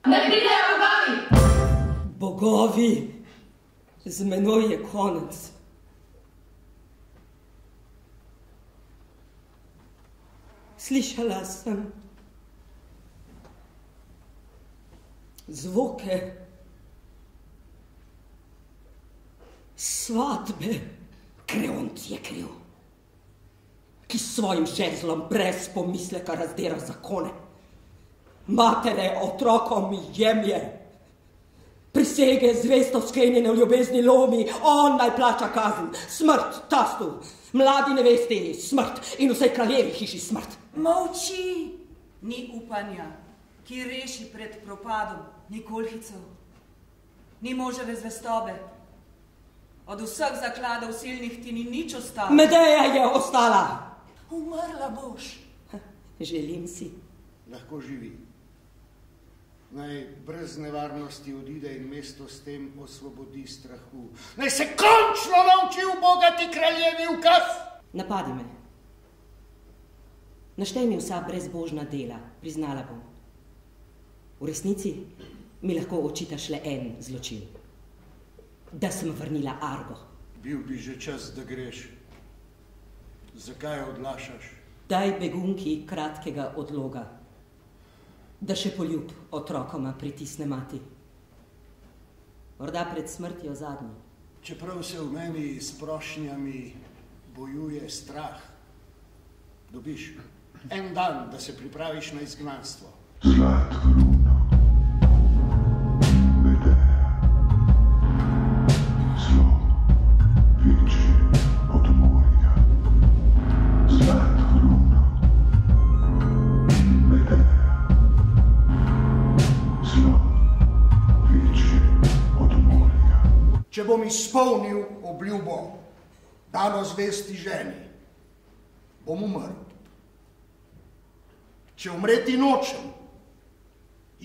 Ne pridejo bogovi! Bogovi, z menoj je konec. Slišala sem zvoke svatbe. Kreont je kriv, ki s svojim žezlom brez pomisleka razdira zakone. Matere otrokom jemlje, prisege zvesto sklenjene v ljubezni lomi, on naj plača kazen, smrt tastu, mladi nevesti smrt in vsej kraljevi hiši smrt. Molči, ni upanja, ki reši pred propadom, ni kolhicev, ni moževe zvestobe. Od vseh zakladov silnih ti ni nič ostalo. Medeja je ostala. Umrla boš. Želim si. Lahko živi. Naj brez nevarnosti odide in mesto s tem osvobodi strahu. Naj se končno nauči ubogati kraljevi ukaz. Napadi me. Naštej mi vsa brezbožna dela, priznala bom. V resnici mi lahko očitaš le en zločin. Da sem vrnila Argo. Bil bi že čas, da greš. Zakaj odlašaš? Daj begunki kratkega odloga, da še poljub otrokoma pritisne mati. Morda pred smrtjo zadnji. Čeprav se v meni s prošnjami bojuje strah, dobiš en dan, da se pripraviš na izgnanstvo. Zlatkoruna, Medeja, zlo večje od morja. Zlatkoruna, Medeja, zlo večje od morja. Če bom izpolnil obljubo, dano zvesti ženi, bom umrl. Če umreti nočem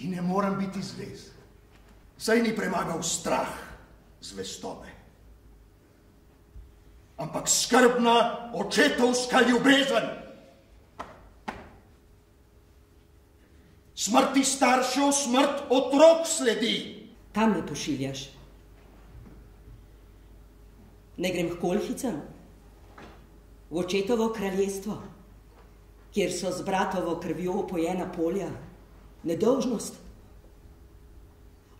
in ne moram biti zvez, saj ni premagal strah zvestobe, ampak skrbna očetovska ljubezen. Smrti staršev, smrt otrok sledi. Kam me pošiljaš? Ne grem k Kolhicam? V očetovo kraljestvo, kjer so z bratovo krvjo opojena polja, nedolžnost.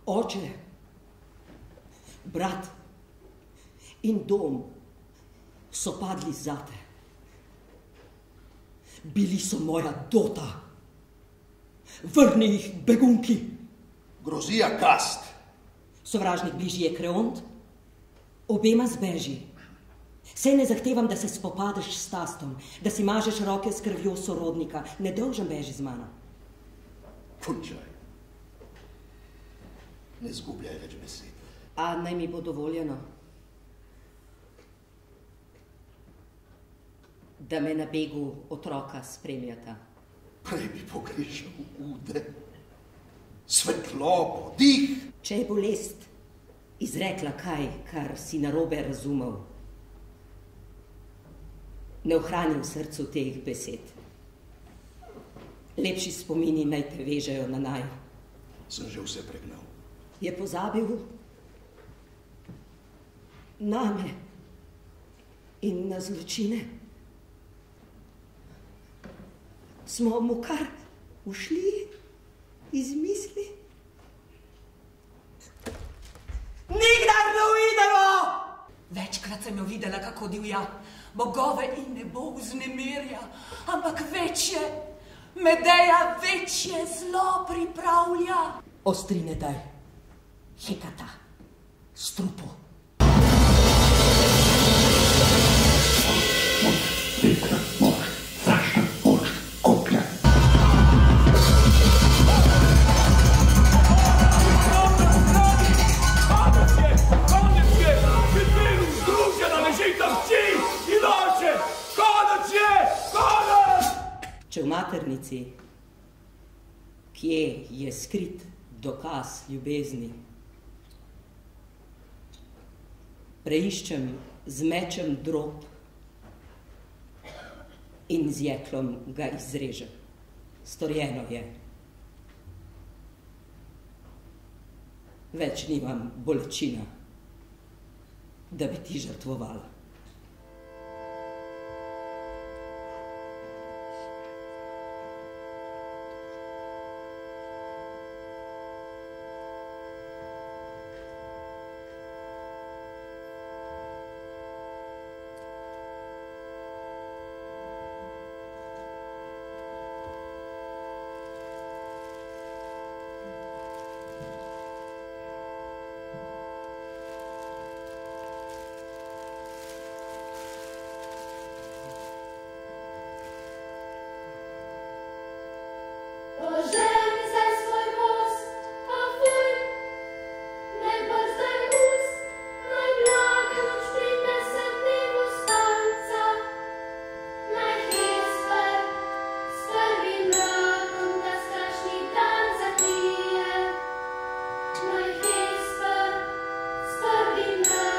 Oče, brat in dom so padli zate. Bili so moja dota. Vrni jih begunki. Grozija kast. Sovražnik bližji je Kreont, obema zbeži. Saj ne zahtevam, da se spopadeš s tastom, da si mažeš roke s krvjo sorodnika. Nedolžen beži z mano. Končaj. Ne zgubljaj več besed. A naj mi bo dovoljeno, da me na begu otroka spremljata. Prej bi pogrešal ude, svetlobo, dih. Če je bolest izrekla kaj, kar si narobe razumel, ne ohrani v srcu teh besed. Lepši spomini naj te vežejo na naju. Sem že vse pregnal. Je pozabil name in na zločine. Smo mu kar ušli iz misli. Nikdar ne uidemo! Večkrat sem jo videla, kako divja. Bogove in nebo vznemirja, ampak večje, Medeja večje zlo pripravlja. Ostrine daj, Hekata, strupu. Moč, vetra, moč, strašna moč, koplja. Če v maternici, kje je skrit dokaz ljubezni, preiščem z mečem drog in z jeklom ga izrežem. Storjeno je. Več nimam bolečina, da bi ti žrtvovala. Naj Hesper, strvi mrak.